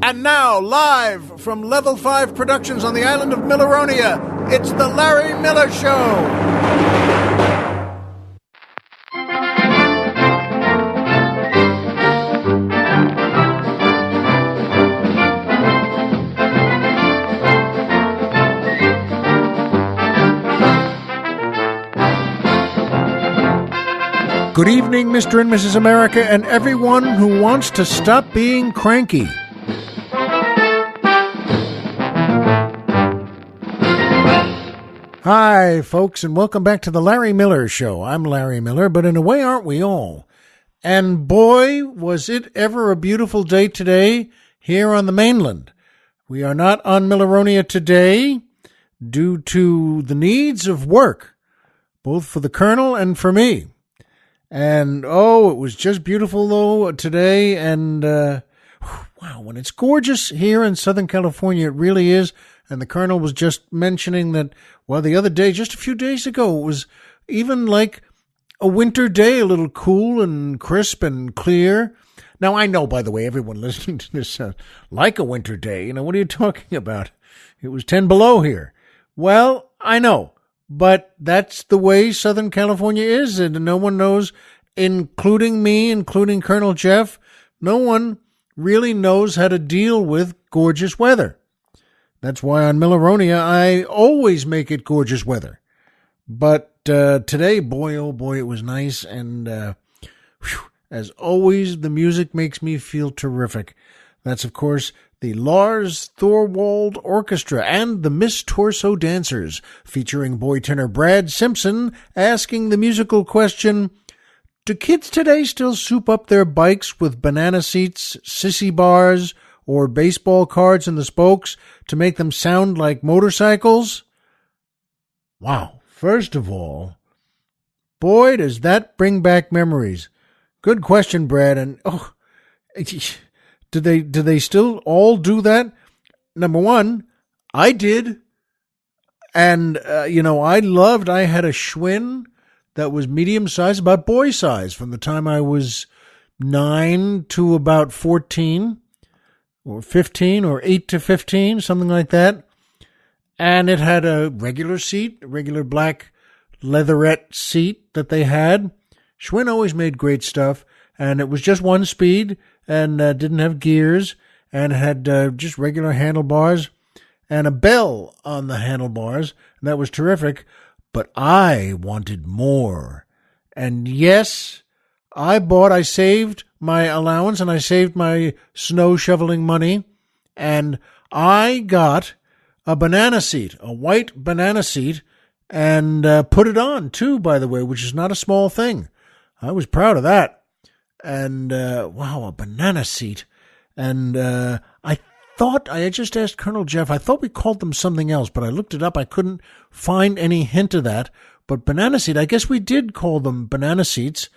And now, live from Level 5 Productions on the island of Milleronia, it's The Larry Miller Show. Good evening, Mr. and Mrs. America, and everyone who wants to stop being cranky. Hi, folks, and welcome back to the Larry Miller Show. I'm Larry Miller, but in a way, aren't we all? And boy, was it ever a beautiful day today here on the mainland. We are not on Milleronia today due to the needs of work, both for the Colonel and for me. And, it was just beautiful, though, today. And, wow, when it's gorgeous here in Southern California, it really is. And the Colonel was just mentioning that, well, the other day, just a few days ago, it was even like a winter day, a little cool and crisp and clear. Now, I know, by the way, everyone listening to this, like a winter day. You know, what are you talking about? It was 10 below here. Well, I know. But that's the way Southern California is, and no one knows, including me, including Colonel Jeff, no one really knows how to deal with gorgeous weather. That's why on Milleronia, I always make it gorgeous weather. But today, boy, oh boy, it was nice, and as always, the music makes me feel terrific. That's, of course, the Lars Thorwald Orchestra and the Miss Torso Dancers, featuring boy tenor Brad Simpson, asking the musical question, do kids today still soup up their bikes with banana seats, sissy bars, or baseball cards in the spokes to make them sound like motorcycles? Wow, first of all, boy, does that bring back memories. Good question, Brad, and Do they still all do that? Number one, I did. And, I had a Schwinn that was medium size, about boy size, from the time I was 9 to about 14 or 15 or 8 to 15, something like that. And it had a regular seat, a regular black leatherette seat that they had. Schwinn always made great stuff. And it was just one speed and didn't have gears and had just regular handlebars and a bell on the handlebars. And that was terrific. But I wanted more. And yes, I saved my allowance and I saved my snow shoveling money. And I got a banana seat, a white banana seat, and put it on too, by the way, which is not a small thing. I was proud of that. And, wow, a banana seat. And I just asked Colonel Jeff, I thought we called them something else, but I looked it up. I couldn't find any hint of that. But banana seat, I guess we did call them banana seats,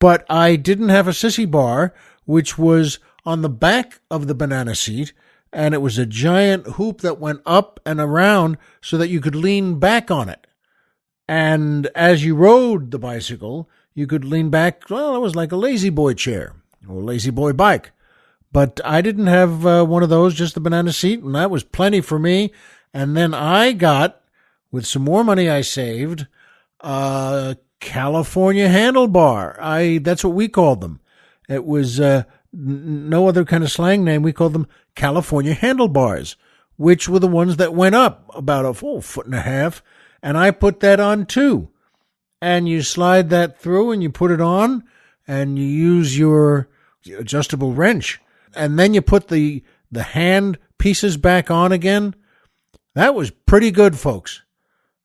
but I didn't have a sissy bar, which was on the back of the banana seat, and it was a giant hoop that went up and around so that you could lean back on it. And as you rode the bicycle, you could lean back. Well, it was like a lazy boy chair or a lazy boy bike. But I didn't have one of those, just the banana seat, and that was plenty for me. And then I got, with some more money I saved, a California handlebar. That's what we called them. It was no other kind of slang name. We called them California handlebars, which were the ones that went up about a full foot and a half. And I put that on too. And you slide that through and you put it on and you use your adjustable wrench. And then you put the hand pieces back on again. That was pretty good, folks.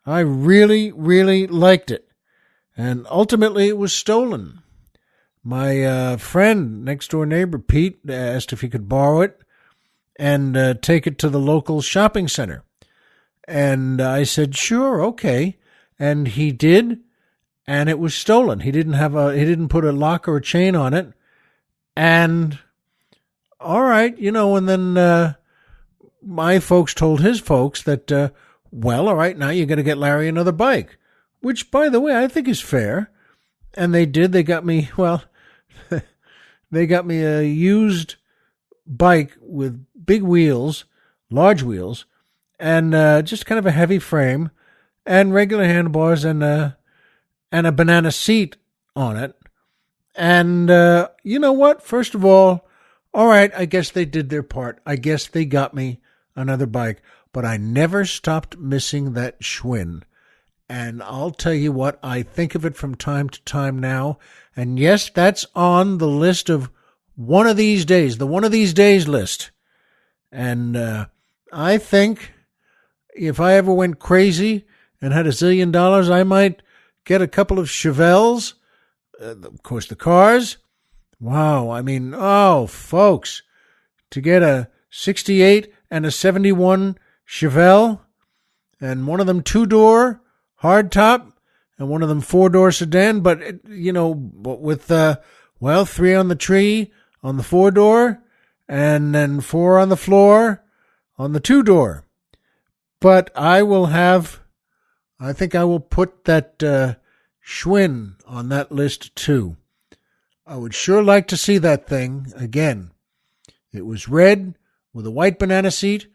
I really, really liked it. And ultimately it was stolen. My friend, next door neighbor, Pete, asked if he could borrow it and take it to the local shopping center. And I said, sure, okay. And he did. And it was stolen. He didn't put a lock or a chain on it. And all right, and then my folks told his folks that, all right, now you got to get Larry another bike, which, by the way, I think is fair. And they did. They got me, they got me a used bike with big wheels, large wheels, and just kind of a heavy frame, and regular handlebars, and a banana seat on it. And you know what? First of all right, I guess they did their part. I guess they got me another bike, but I never stopped missing that Schwinn. And I'll tell you what, I think of it from time to time now. And yes, that's on the list of one of these days, the one of these days list. And I think if I ever went crazy and had $1 zillion, I might get a couple of Chevelles. Of course, the cars. Wow, I mean, folks, to get a 68 and a 71 Chevelle, and one of them 2-door hardtop, and one of them 4-door sedan, but, with, 3 on the tree on the 4-door, and then 4 on the floor on the 2-door. But I think I will put that Schwinn on that list too. I would sure like to see that thing again. It was red with a white banana seat,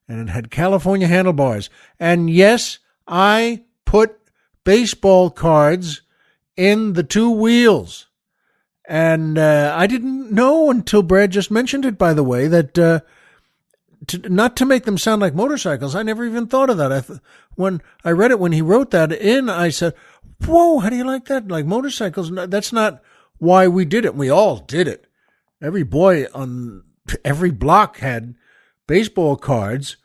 and it had California handlebars. And yes, I put baseball cards in the 2 wheels. And I didn't know until Brad just mentioned it, by the way, that not to make them sound like motorcycles. I never even thought of that. When I read it, when he wrote that in, I said, whoa, how do you like that? Like motorcycles? No, that's not why we did it. We all did it. Every boy on every block had baseball cards,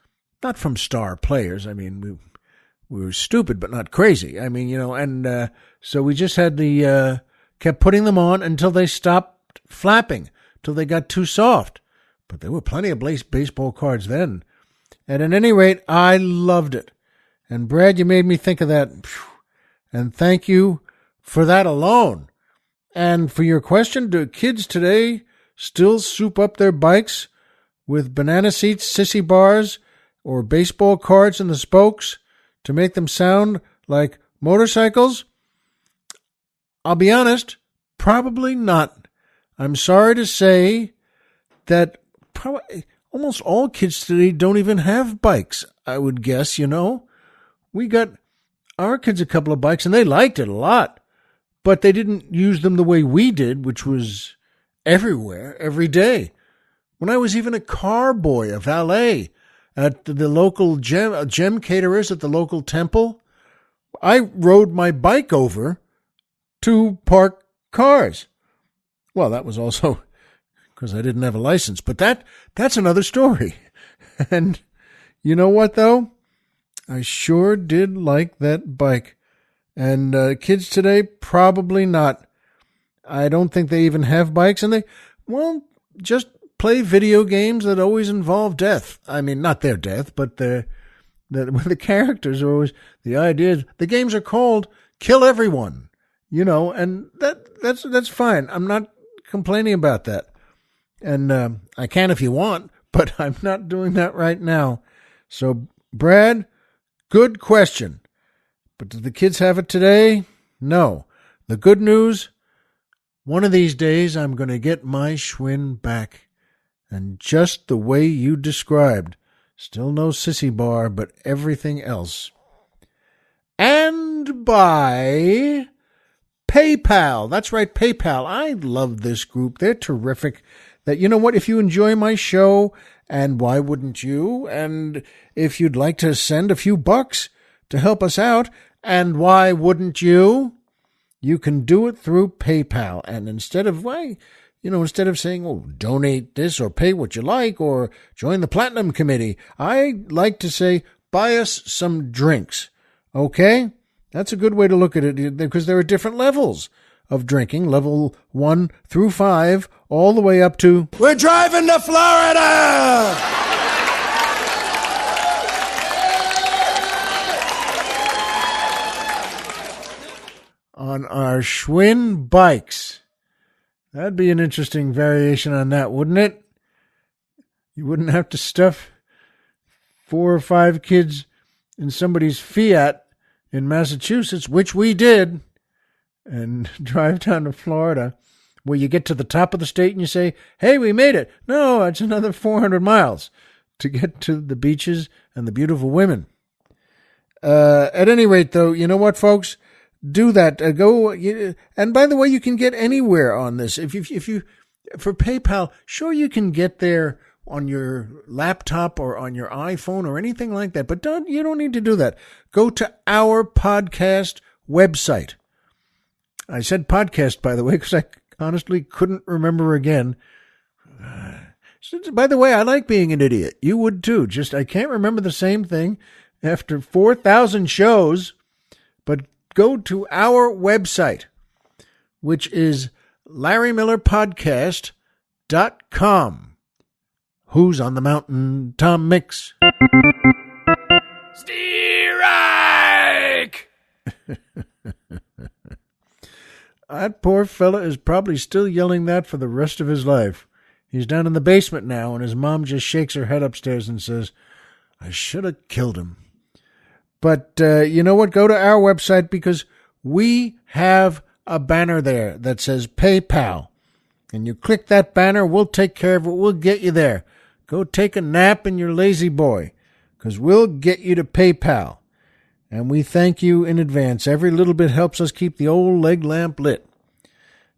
not from star players. I mean, we were stupid, but not crazy. I mean, and so we just had kept putting them on until they stopped flapping, till they got too soft. But there were plenty of baseball cards then. And at any rate, I loved it. And Brad, you made me think of that. And thank you for that alone. And for your question, do kids today still soup up their bikes with banana seats, sissy bars, or baseball cards in the spokes to make them sound like motorcycles? I'll be honest, probably not. I'm sorry to say that probably almost all kids today don't even have bikes, I would guess, We got our kids a couple of bikes, and they liked it a lot, but they didn't use them the way we did, which was everywhere, every day. When I was even a car boy, a valet at the local gem caterers at the local temple, I rode my bike over to park cars. Well, that was also because I didn't have a license, but that's another story. And you know what, though? I sure did like that bike. And kids today, probably not. I don't think they even have bikes, and they, just play video games that always involve death. I mean, not their death, but the characters are always, the idea is, the games are called Kill Everyone, and that's fine. I'm not complaining about that. And I can if you want, but I'm not doing that right now. So, Brad, good question. But do the kids have it today? No. The good news, one of these days I'm going to get my Schwinn back. And just the way you described. Still no sissy bar, but everything else. And by PayPal. That's right, PayPal. I love this group. They're terrific. That, you know what, if you enjoy my show, and why wouldn't you? And if you'd like to send a few bucks to help us out, and why wouldn't you? You can do it through PayPal. And instead of saying, donate this or pay what you like or join the Platinum Committee, I like to say, buy us some drinks. Okay? That's a good way to look at it, because there are different levels of drinking, level 1 through 5, all the way up to, we're driving to Florida! On our Schwinn bikes. That'd be an interesting variation on that, wouldn't it? You wouldn't have to stuff 4 or 5 kids in somebody's Fiat in Massachusetts, which we did, and drive down to Florida. where you get to the top of the state and you say, hey, we made it. No, it's another 400 miles to get to the beaches and the beautiful women. At any rate, though, you know what, folks? Do that. And by the way, you can get anywhere on this. If you for PayPal, sure, you can get there on your laptop or on your iPhone or anything like that. But you don't need to do that. Go to our podcast website. I said podcast, by the way, because I honestly couldn't remember again. By the way, I like being an idiot. You would too. Just I can't remember the same thing after 4,000 shows. But go to our website, which is LarryMillerPodcast.com. Who's on the mountain? Tom Mix. Steerike! That poor fella is probably still yelling that for the rest of his life. He's down in the basement now, and his mom just shakes her head upstairs and says, I should have killed him. But you know what? Go to our website because we have a banner there that says PayPal. And you click that banner, we'll take care of it. We'll get you there. Go take a nap in your lazy boy because we'll get you to PayPal. And we thank you in advance. Every little bit helps us keep the old leg lamp lit.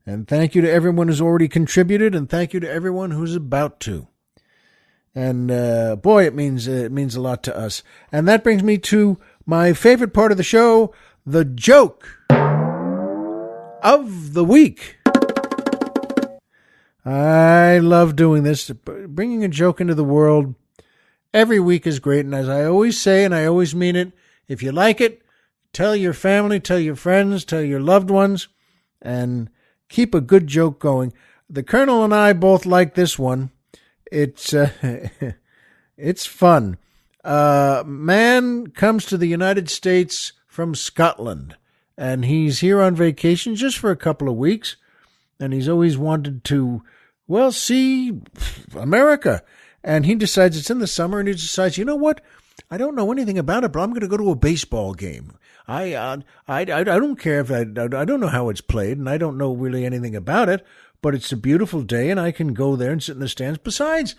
And thank you to everyone who's already contributed, and thank you to everyone who's about to. And boy, it means a lot to us. And that brings me to my favorite part of the show, the joke of the week. I love doing this. Bringing a joke into the world every week is great. And as I always say, and I always mean it, if you like it, tell your family, tell your friends, tell your loved ones, and keep a good joke going. The Colonel and I both like this one. It's it's fun. Man comes to the United States from Scotland, and he's here on vacation just for a couple of weeks, and he's always wanted to, well, see America. And he decides it's in the summer, and he decides, you know what? I don't know anything about it, but I'm going to go to a baseball game. I don't care if I don't know how it's played, and I don't know really anything about it, but it's a beautiful day, and I can go there and sit in the stands. Besides,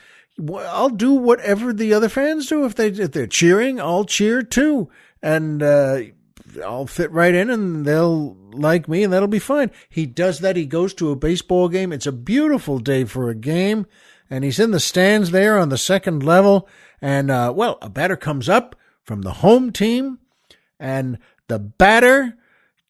I'll do whatever the other fans do. If they're cheering, I'll cheer too, and I'll fit right in, and they'll like me, and that'll be fine. He does that. He goes to a baseball game. It's a beautiful day for a game, and he's in the stands there on the second level. And, a batter comes up from the home team, and the batter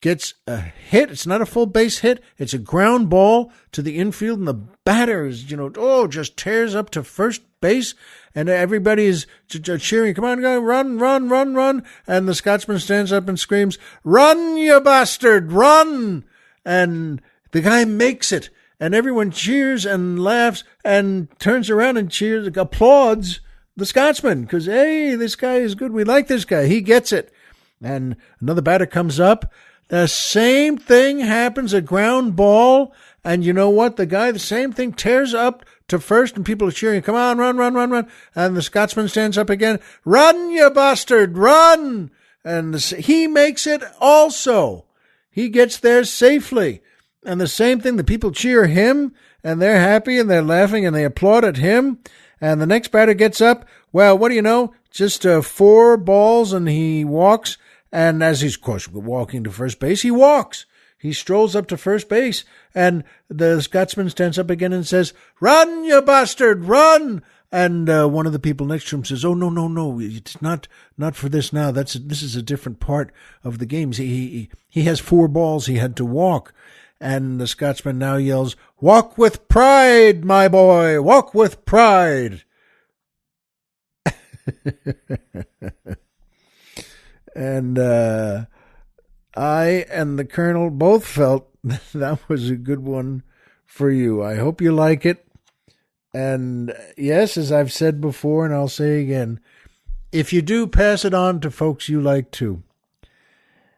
gets a hit. It's not a full base hit. It's a ground ball to the infield, and the batter is, just tears up to first base, and everybody is cheering, come on, go, run, run, run, run. And the Scotsman stands up and screams, run, you bastard, run. And the guy makes it, and everyone cheers and laughs and turns around and cheers, applauds the Scotsman, because, hey, this guy is good. We like this guy. He gets it. And another batter comes up. The same thing happens, a ground ball. And you know what? The same thing tears up to first, and people are cheering, come on, run, run, run, run. And the Scotsman stands up again. Run, you bastard, run. And he makes it also. He gets there safely. And the same thing, the people cheer him, and they're happy, and they're laughing, and they applaud at him. And the next batter gets up. Well, what do you know? Just 4 balls, and he walks. And as he's, of course, walking to first base, he walks. He strolls up to first base. And the Scotsman stands up again and says, run, you bastard, run. And one of the people next to him says, oh, no. It's not for this now. This is a different part of the game. He has 4 balls. He had to walk. And the Scotsman now yells, walk with pride, my boy, walk with pride. And I and the Colonel both felt that was a good one for you. I hope you like it. And yes, as I've said before, and I'll say again, if you do, pass it on to folks you like too.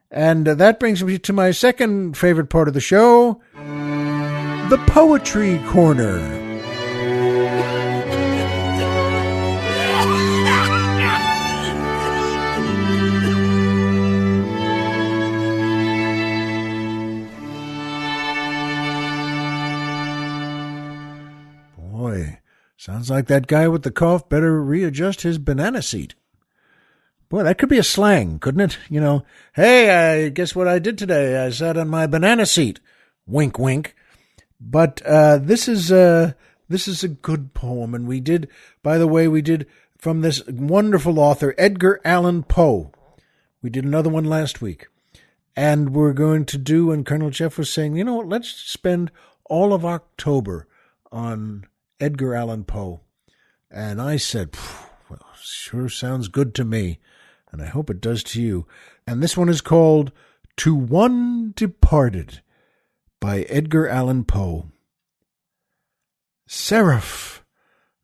And that brings me to my second favorite part of the show, the Poetry Corner. like that guy with the cough better readjust his banana seat. Boy, that could be a slang, couldn't it? You know, hey, guess what I did today? I sat on my banana seat. Wink, wink. But this is a good poem, and we did from this wonderful author, Edgar Allan Poe. We did another one last week. And we're going to do, and Colonel Jeff was saying, you know what, let's spend all of October on Edgar Allan Poe. And I said, well, sure sounds good to me, and I hope it does to you. And this one is called To One Departed by Edgar Allan Poe. Seraph,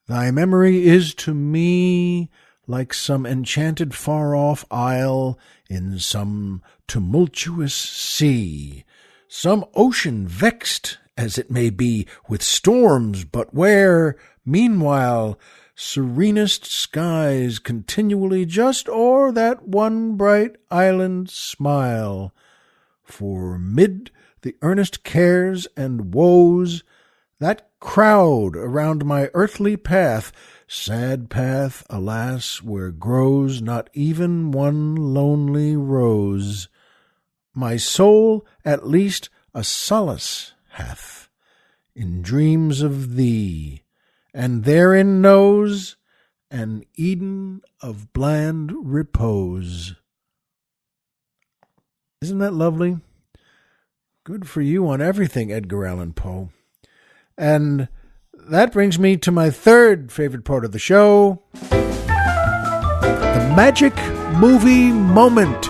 thy memory is to me like some enchanted far-off isle in some tumultuous sea, some ocean vexed, as it may be, with storms, but where, meanwhile, serenest skies continually just o'er that one bright island smile. For mid the earnest cares and woes, that crowd around my earthly path, sad path, alas, where grows not even one lonely rose, my soul at least a solace hath in dreams of thee, and therein knows an Eden of bland repose. Isn't that lovely? Good for you on everything, Edgar Allan Poe. And that brings me to my third favorite part of the show, the magic movie moment.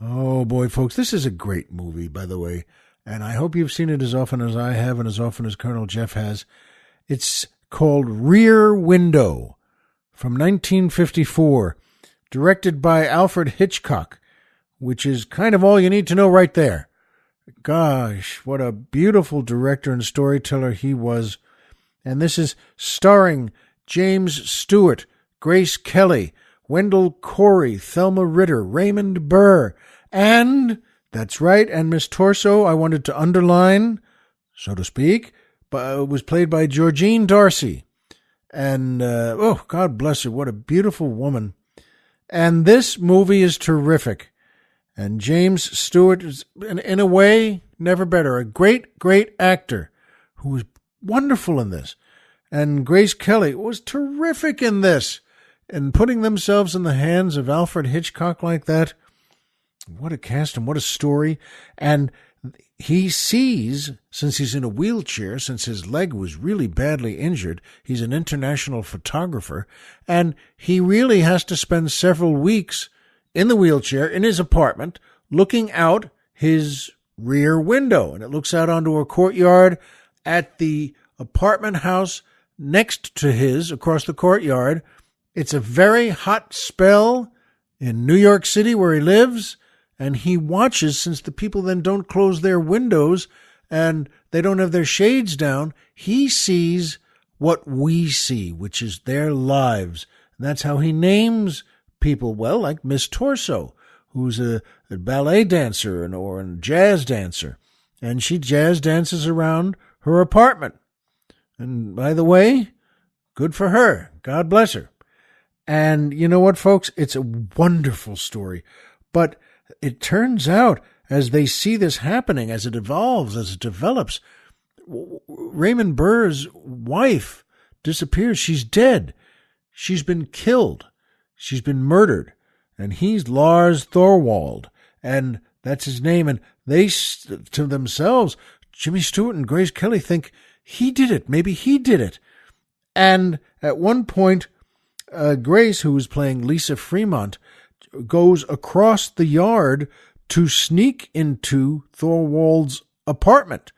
Oh boy, folks, this is a great movie, by the way, and I hope you've seen it as often as I have and as often as Colonel Jeff has. It's called Rear Window from 1954. Directed by Alfred Hitchcock, which is kind of all you need to know right there. Gosh, what a beautiful director and storyteller he was. And this is starring James Stewart, Grace Kelly, Wendell Corey, Thelma Ritter, Raymond Burr, and, that's right, and Miss Torso, I wanted to underline, so to speak, but it was played by Georgine Darcy. And, oh, God bless her, what a beautiful woman. And this movie is terrific. And James Stewart is, in a way, never better. A great, great actor who was wonderful in this. And Grace Kelly was terrific in this. And putting themselves in the hands of Alfred Hitchcock like that, what a cast and what a story. And he sees, since he's in a wheelchair, since his leg was really badly injured, he's an international photographer, and he really has to spend several weeks in the wheelchair in his apartment looking out his rear window. And it looks out onto a courtyard at the apartment house next to his, across the courtyard. It's a very hot spell in New York City where he lives. And he watches, since the people then don't close their windows and they don't have their shades down, he sees what we see, which is their lives. And that's how he names people, well, like Miss Torso, who's a ballet dancer or a jazz dancer. And she jazz dances around her apartment. And by the way, good for her. God bless her. And you know what, folks? It's a wonderful story. But it turns out, as they see this happening, as it evolves, as it develops, Raymond Burr's wife disappears. She's dead. She's been killed. She's been murdered. And he's Lars Thorwald. And that's his name. And they, to themselves, Jimmy Stewart and Grace Kelly think he did it. Maybe he did it. And at one point, Grace, who was playing Lisa Fremont, goes across the yard to sneak into Thorwald's apartment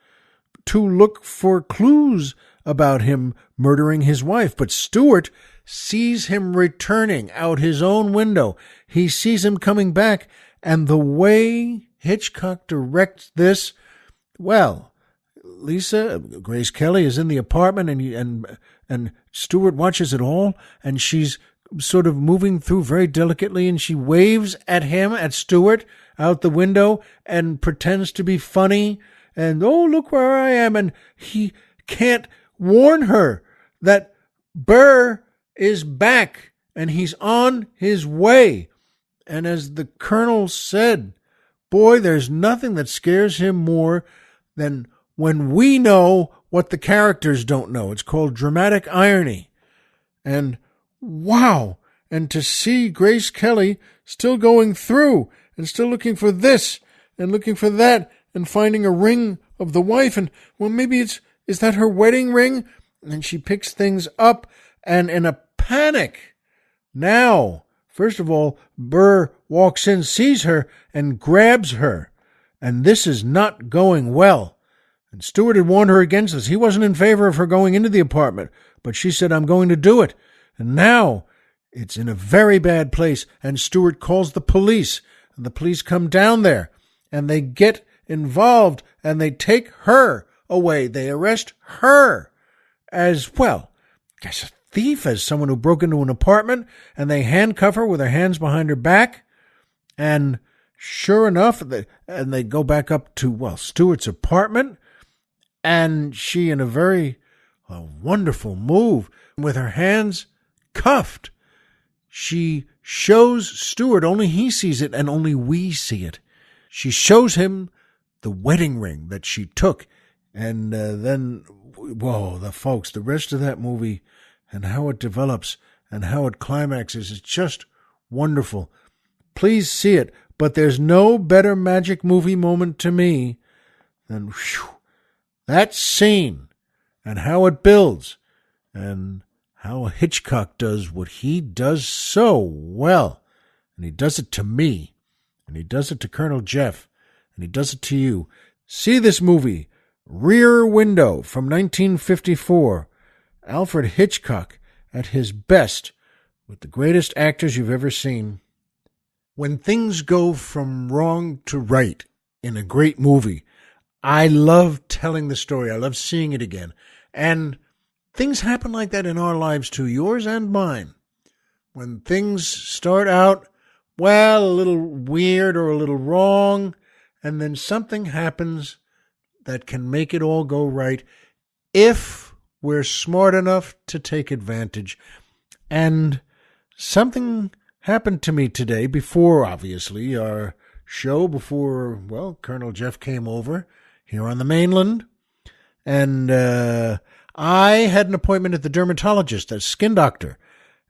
to look for clues about him murdering his wife. But Stewart sees him returning out his own window. He sees him coming back, and the way Hitchcock directs this, well, Grace Kelly is in the apartment, and Stewart watches it all, and she's sort of moving through very delicately, and she waves at him, at Stewart, out the window, and pretends to be funny, and, oh, look where I am, and he can't warn her that Burr is back, and he's on his way. And as the Colonel said, boy, there's nothing that scares him more than when we know what the characters don't know. It's called dramatic irony. And wow, and to see Grace Kelly still going through and still looking for this and looking for that and finding a ring of the wife, and, well, maybe is that her wedding ring? And she picks things up, and in a panic. Now, first of all, Burr walks in, sees her, and grabs her. And this is not going well. And Stewart had warned her against this. He wasn't in favor of her going into the apartment, but she said, I'm going to do it. And now it's in a very bad place, and Stewart calls the police, and the police come down there, and they get involved, and they take her away. They arrest her as, well, as a thief, as someone who broke into an apartment, and they handcuff her with her hands behind her back. And sure enough, they go back up to, well, Stewart's apartment, and she, in a wonderful move, with her hands cuffed, she shows Stewart, only he sees it and only we see it. She shows him the wedding ring that she took. And then, whoa, the rest of that movie and how it develops and how it climaxes is just wonderful. Please see it. But there's no better magic movie moment to me than that scene and how it builds and how Hitchcock does what he does so well. And he does it to me, and he does it to Colonel Jeff, and he does it to you. See this movie, Rear Window, from 1954. Alfred Hitchcock at his best, with the greatest actors you've ever seen. When things go from wrong to right in a great movie, I love telling the story. I love seeing it again. And things happen like that in our lives too, yours and mine. When things start out, well, a little weird or a little wrong, and then something happens that can make it all go right if we're smart enough to take advantage. And something happened to me today before, obviously, our show, before, well, Colonel Jeff came over here on the mainland. And I had an appointment at the dermatologist, a skin doctor,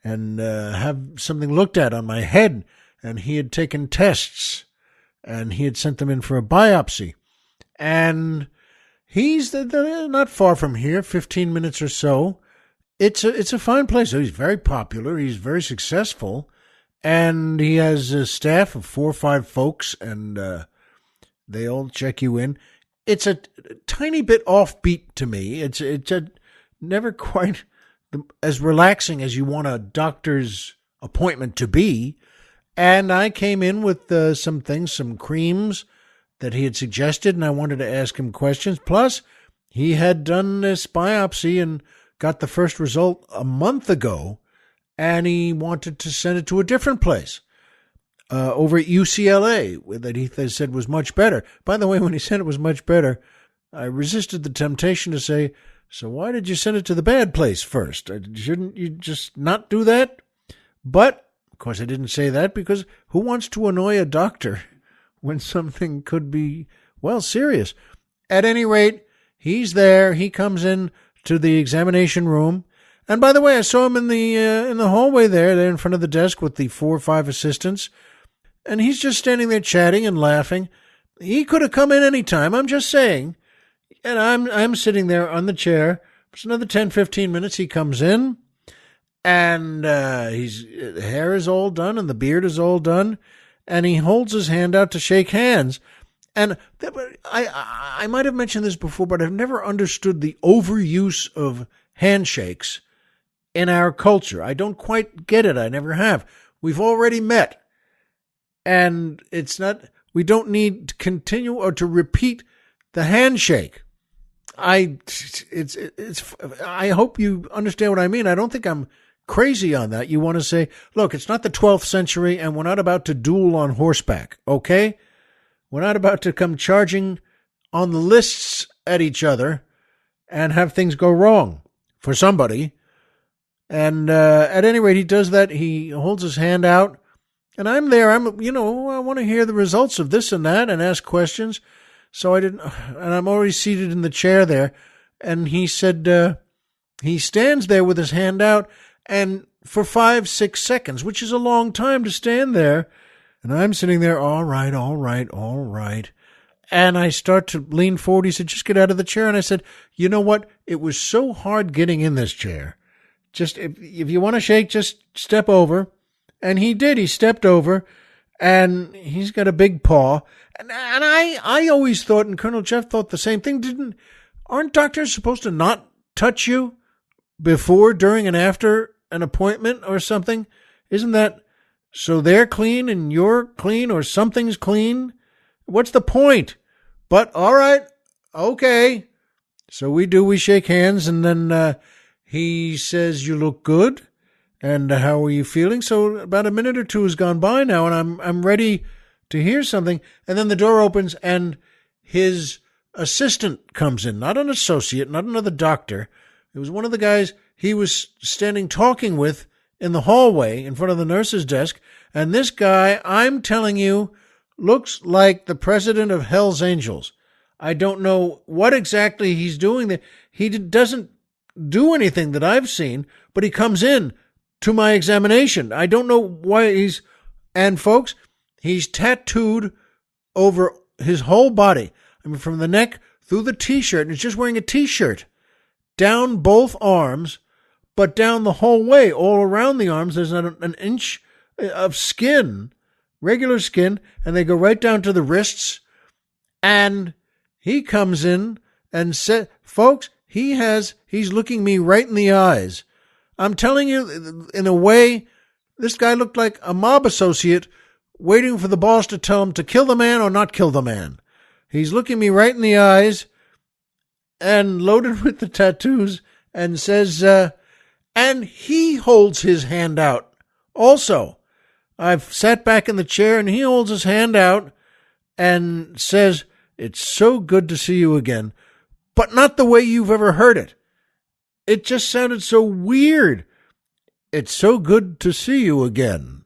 and have something looked at on my head. And he had taken tests, and he had sent them in for a biopsy. And he's not far from here, 15 minutes or so. It's a fine place. He's very popular. He's very successful. And he has a staff of 4 or 5 folks, and they all check you in. It's a tiny bit offbeat to me. It's never quite as relaxing as you want a doctor's appointment to be. And I came in with some things, some creams that he had suggested, and I wanted to ask him questions. Plus, he had done this biopsy and got the first result a month ago, and he wanted to send it to a different place over at UCLA that he said was much better. By the way, when he said it was much better, I resisted the temptation to say, so why did you send it to the bad place first? Shouldn't you just not do that? But, of course, I didn't say that because who wants to annoy a doctor when something could be, well, serious? At any rate, he's there. He comes in to the examination room. And by the way, I saw him in the hallway there in front of the desk with the 4 or 5 assistants. And he's just standing there chatting and laughing. He could have come in any time, I'm just saying. And I'm sitting there on the chair. It's another 10, 15 minutes. He comes in, and the hair is all done, and the beard is all done, and he holds his hand out to shake hands. And I might have mentioned this before, but I've never understood the overuse of handshakes in our culture. I don't quite get it. I never have. We've already met. And we don't need to continue or to repeat the handshake. I hope you understand what I mean. I don't think I'm crazy on that. You want to say, look, it's not the 12th century and we're not about to duel on horseback, okay? We're not about to come charging on the lists at each other and have things go wrong for somebody. And at any rate, he does that. He holds his hand out. And I'm there. I want to hear the results of this and that and ask questions. So and I'm already seated in the chair there. And he said, he stands there with his hand out and for 5-6 seconds, which is a long time to stand there. And I'm sitting there, all right. And I start to lean forward. He said, just get out of the chair. And I said, you know what? It was so hard getting in this chair. Just if you want to shake, just step over. And he did. He stepped over, and he's got a big paw. And I always thought, and Colonel Jeff thought the same thing. Aren't doctors supposed to not touch you before, during, and after an appointment or something? Isn't that so they're clean and you're clean or something's clean? What's the point? But all right, okay. So we shake hands, and then he says, you look good. And how are you feeling? So about a minute or two has gone by now, and I'm ready to hear something. And then the door opens, and his assistant comes in, not an associate, not another doctor. It was one of the guys he was standing talking with in the hallway in front of the nurse's desk. And this guy, I'm telling you, looks like the president of Hell's Angels. I don't know what exactly he's doing there. He doesn't do anything that I've seen, but he comes in to my examination. I don't know why and folks, he's tattooed over his whole body. I mean, from the neck through the t-shirt, and he's just wearing a t-shirt, down both arms, but down the whole way, all around the arms, there's an inch of skin, regular skin, and they go right down to the wrists. And he comes in and said, folks, he's looking me right in the eyes. I'm telling you, in a way, this guy looked like a mob associate waiting for the boss to tell him to kill the man or not kill the man. He's looking me right in the eyes and loaded with the tattoos and says, and he holds his hand out also. I've sat back in the chair and he holds his hand out and says, it's so good to see you again, but not the way you've ever heard it. It just sounded so weird. It's so good to see you again.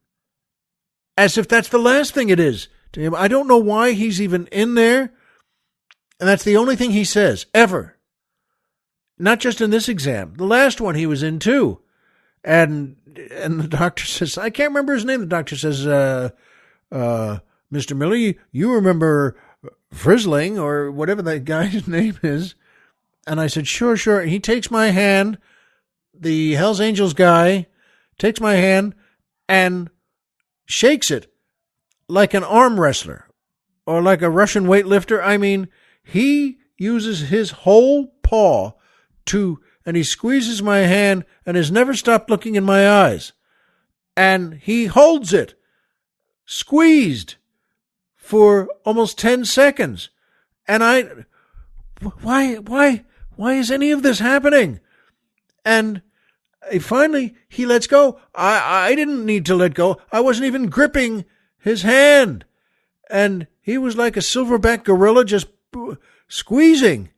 As if that's the last thing it is to him. I don't know why he's even in there. And that's the only thing he says, ever. Not just in this exam. The last one he was in, too. And the doctor says, I can't remember his name. The doctor says, Mr. Miller, you remember Frizzling or whatever that guy's name is. And I said, sure. He takes my hand, the Hells Angels guy takes my hand and shakes it like an arm wrestler or like a Russian weightlifter. I mean, he uses his whole paw and he squeezes my hand and has never stopped looking in my eyes. And he holds it squeezed for almost 10 seconds. And why is any of this happening? And finally, he lets go. I didn't need to let go. I wasn't even gripping his hand. And he was like a silverback gorilla just squeezing.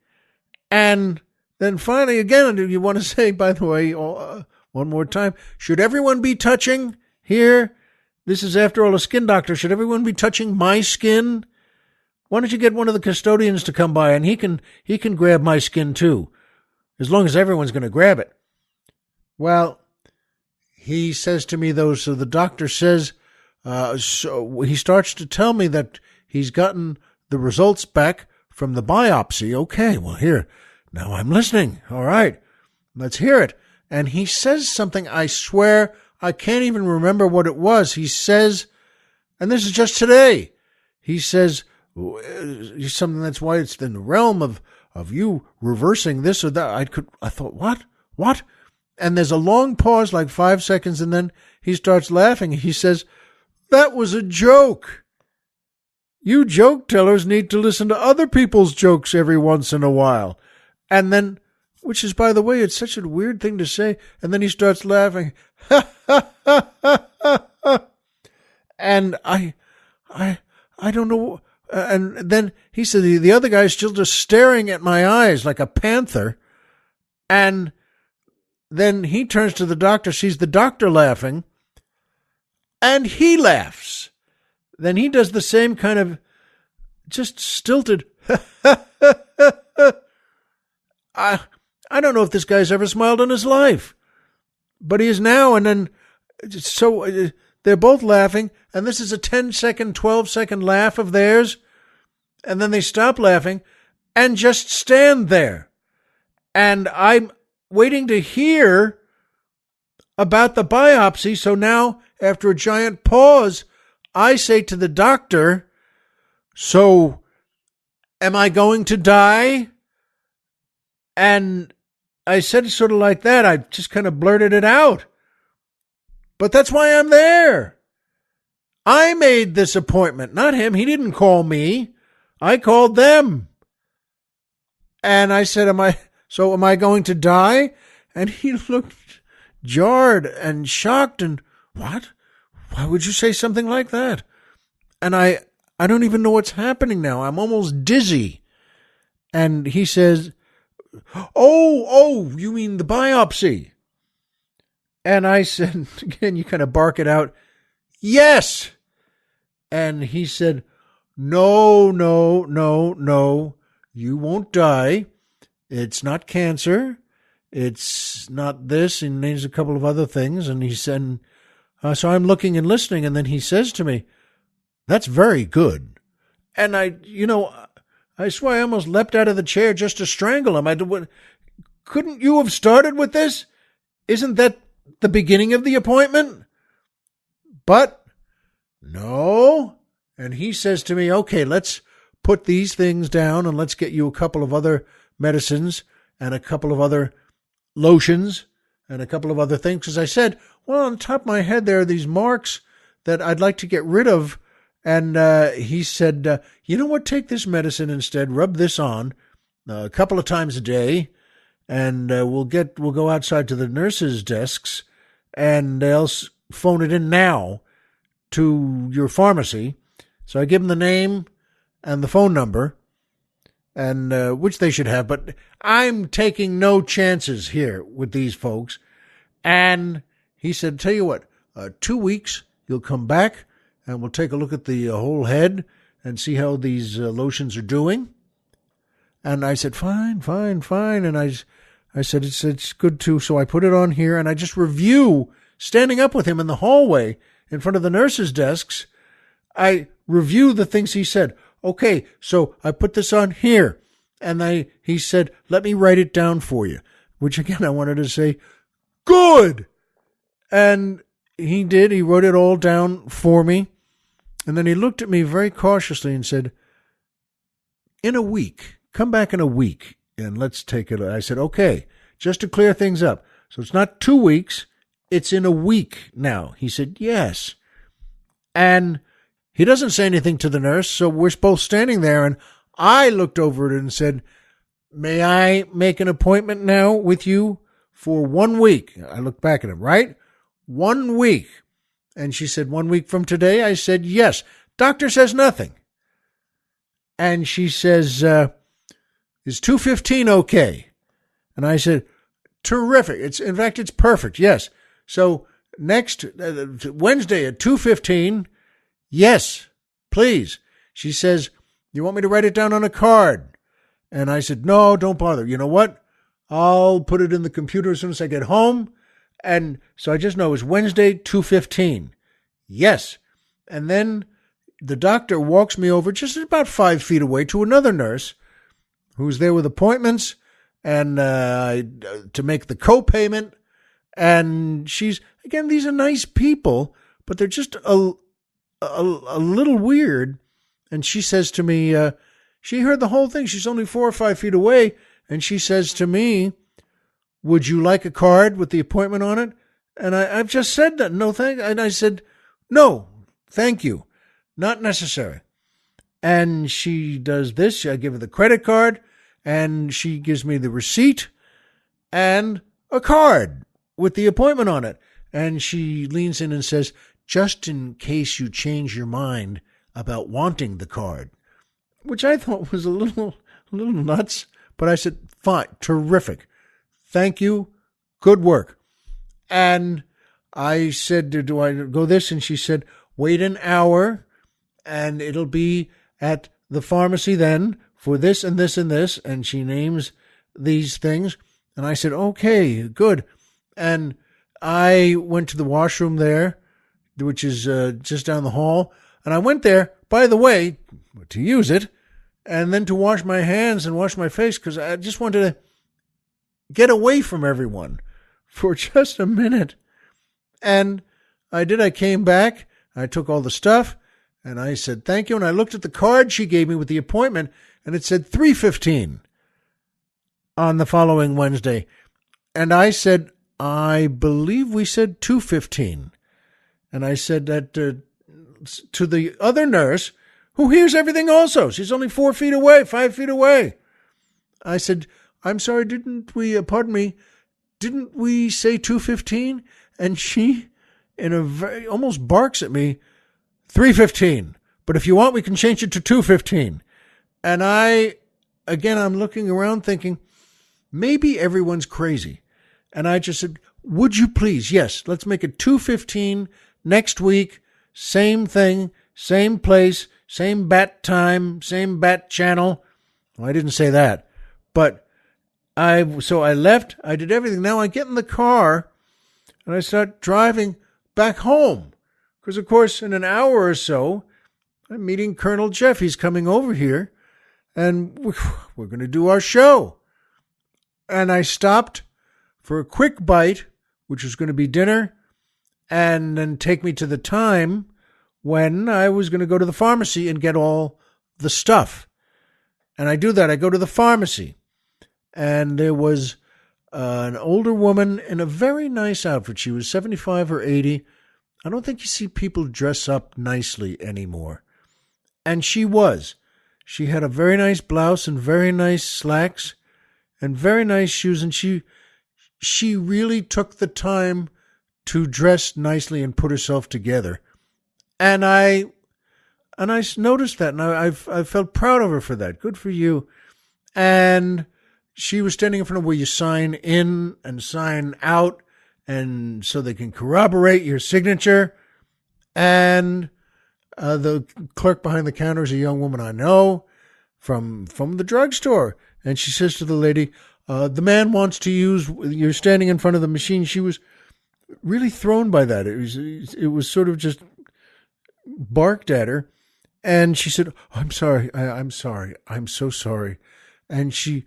And then finally, again, you want to say, by the way, one more time, should everyone be touching here? This is, after all, a skin doctor. Should everyone be touching my skin? Why don't you get one of the custodians to come by and he can grab my skin too, as long as everyone's going to grab it. Well, he says to me, though, so the doctor says, so he starts to tell me that he's gotten the results back from the biopsy. Okay, well, here, now I'm listening. All right, let's hear it. And he says something, I swear, I can't even remember what it was. He says, and this is just today, he says, something that's why it's in the realm of you reversing this or that. I thought, what? And there's a long pause, like 5 seconds, and then he starts laughing. He says, that was a joke. You joke tellers need to listen to other people's jokes every once in a while. And then, which is, by the way, it's such a weird thing to say. And then he starts laughing. And I don't know. And then he said the other guy's still just staring at my eyes like a panther. And then he turns to the doctor, sees the doctor laughing, and he laughs. Then he does the same kind of just stilted. I don't know if this guy's ever smiled in his life, but he is now. And then so they're both laughing, and this is a 10-second, 12-second laugh of theirs, and then they stop laughing and just stand there. And I'm waiting to hear about the biopsy. So now, after a giant pause, I say to the doctor, so am I going to die? And I said it sort of like that. I just kind of blurted it out. But that's why I'm there. I made this appointment, not him. He didn't call me. I called them. And I said, am I going to die? And he looked jarred and shocked and, what? Why would you say something like that? And I don't even know what's happening now. I'm almost dizzy. And he says, oh, you mean the biopsy? And I said, again, you kind of bark it out, yes. And he said, no, you won't die. It's not cancer. It's not this. And names a couple of other things. And he said, so I'm looking and listening. And then he says to me, that's very good. And I swear I almost leapt out of the chair just to strangle him. Couldn't you have started with this? Isn't that the beginning of the appointment? But no. And he says to me, okay, let's put these things down and let's get you a couple of other medicines and a couple of other lotions and a couple of other things. Because I said, well, on top of my head, there are these marks that I'd like to get rid of. And he said, you know what, take this medicine instead, rub this on a couple of times a day, and we'll go outside to the nurses' desks, and they'll phone it in now to your pharmacy. So I give them the name and the phone number, and which they should have, but I'm taking no chances here with these folks. And he said, tell you what, 2 weeks, you'll come back, and we'll take a look at the whole head and see how these lotions are doing. And I said, fine. And I said, it's good too. So I put it on here, and I just review, standing up with him in the hallway in front of the nurses' desks. I review the things he said. Okay, so I put this on here. And he said, let me write it down for you. Which, again, I wanted to say, good. And he did. He wrote it all down for me. And then he looked at me very cautiously and said, in a week, come back in a week and let's take it. I said, okay, just to clear things up. So it's not 2 weeks, it's in a week now. He said, yes. And he doesn't say anything to the nurse, so we're both standing there. And I looked over at it and said, may I make an appointment now with you for 1 week? I looked back at him, right? 1 week. And she said, 1 week from today? I said, yes. Doctor says nothing. And she says, is 2:15 okay? And I said, terrific. In fact, it's perfect. Yes. So next Wednesday at 2:15, yes, please. She says, you want me to write it down on a card? And I said, no, don't bother. You know what? I'll put it in the computer as soon as I get home. And so I just know it was Wednesday, 2:15. Yes. And then the doctor walks me over just about 5 feet away to another nurse who's there with appointments and to make the co-payment. And she's, again, these are nice people, but they're just a little weird. And she says to me, she heard the whole thing. She's only 4 or 5 feet away. And she says to me, would you like a card with the appointment on it? And I've just said that. No, thank. And I said, no, thank you. Not necessary. And she does this. I give her the credit card, and she gives me the receipt and a card with the appointment on it. And she leans in and says, just in case you change your mind about wanting the card, which I thought was a little nuts. But I said, fine, terrific. Thank you. Good work. And I said, do I go this? And she said, wait an hour and it'll be at the pharmacy then for this and this and this. And she names these things. And I said, okay, good. And I went to the washroom there, which is just down the hall. And I went there, by the way, to use it, and then to wash my hands and wash my face, because I just wanted to get away from everyone for just a minute. And I did. I came back. I took all the stuff, and I said, thank you. And I looked at the card she gave me with the appointment, and it said 3:15 on the following Wednesday. And I said, I believe we said 2:15. And I said that to the other nurse, who hears everything also. She's only 4 feet away, 5 feet away. I said, I'm sorry, didn't we say 2:15? And she, almost barks at me, 3:15. But if you want, we can change it to 2:15. And I'm looking around thinking, maybe everyone's crazy. And I just said, would you please? Yes, let's make it 2:15 next week. Same thing, same place, same bat time, same bat channel. Well, I didn't say that. But so I left. I did everything. Now I get in the car and I start driving back home. Because, of course, in an hour or so, I'm meeting Colonel Jeff. He's coming over here and we're going to do our show. And I stopped for a quick bite, which was going to be dinner, and then take me to the time when I was going to go to the pharmacy and get all the stuff. And I do that. I go to the pharmacy, and there was an older woman in a very nice outfit. She was 75 or 80. I don't think you see people dress up nicely anymore. And she was. She had a very nice blouse and very nice slacks and very nice shoes, and she really took the time to dress nicely and put herself together. And I noticed that, and I felt proud of her for that. Good for you. And she was standing in front of where you sign in and sign out, and so they can corroborate your signature. And the clerk behind the counter is a young woman I know from the drugstore. And she says to the lady, the man wants to use, you're standing in front of the machine. She was really thrown by that. It was sort of just barked at her. And she said, I'm sorry. I'm sorry. I'm so sorry. And she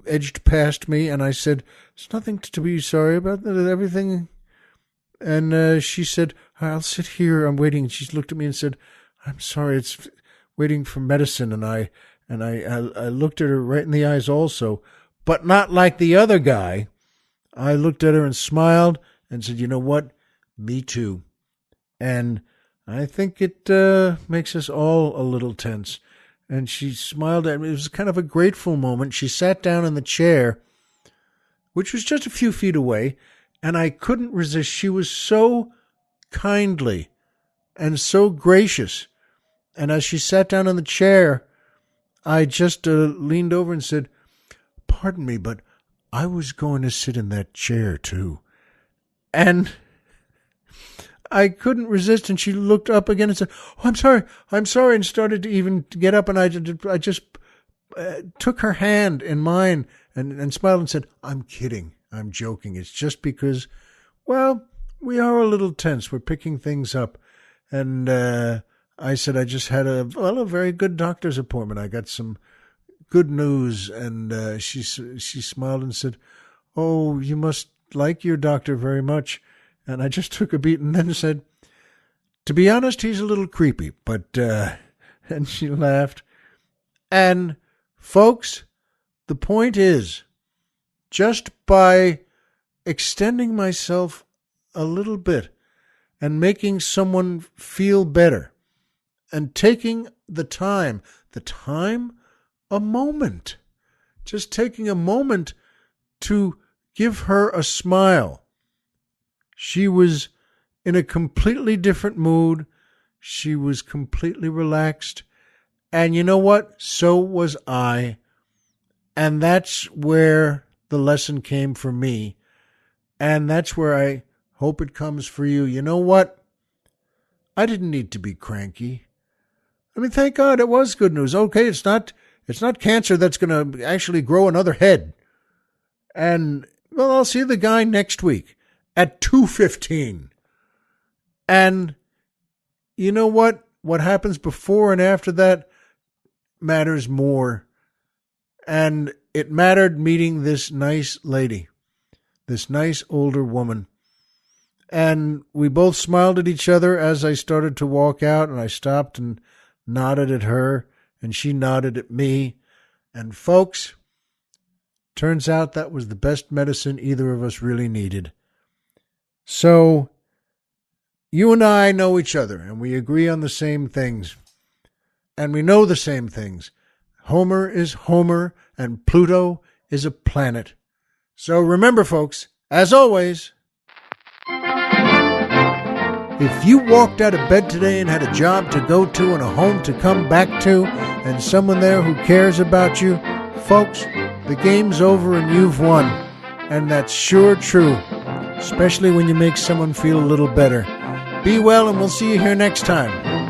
edged past me, and I said, there's nothing to be sorry about, everything. And she said, I'll sit here. I'm waiting. And she looked at me and said, I'm sorry. It's waiting for medicine. And I looked at her right in the eyes also, but not like the other guy. I looked at her and smiled and said, you know what? Me too. And I think it makes us all a little tense. And she smiled at me. It was kind of a grateful moment. She sat down in the chair, which was just a few feet away, and I couldn't resist. She was so kindly and so gracious. And as she sat down in the chair, I just leaned over and said, pardon me, but I was going to sit in that chair too. And I couldn't resist, and she looked up again and said, oh, I'm sorry, and started to even get up, and I just took her hand in mine and smiled and said, I'm kidding, I'm joking. It's just because, well, we are a little tense. We're picking things up. And I said, I just had a very good doctor's appointment. I got some good news. And she smiled and said, oh, you must like your doctor very much. And I just took a beat and then said, to be honest, he's a little creepy. But, and she laughed. And folks, the point is, just by extending myself a little bit and making someone feel better and taking the time, a moment, just taking a moment to give her a smile, She was in a completely different mood. She was completely relaxed. And you know what? So was I. And that's where the lesson came for me. And that's where I hope it comes for you. You know what? I didn't need to be cranky. I mean, thank God it was good news. Okay, it's not cancer that's going to actually grow another head. And, well, I'll see the guy next week at 2:15. And you know what? What happens before and after that matters more. And it mattered meeting this nice lady, this nice older woman. And we both smiled at each other as I started to walk out, and I stopped and nodded at her, and she nodded at me. And folks, turns out that was the best medicine either of us really needed. So, you and I know each other, and we agree on the same things. And we know the same things. Homer is Homer, and Pluto is a planet. So remember, folks, as always, if you walked out of bed today and had a job to go to and a home to come back to and someone there who cares about you, folks, the game's over and you've won. And that's sure true, especially when you make someone feel a little better. Be well, and we'll see you here next time.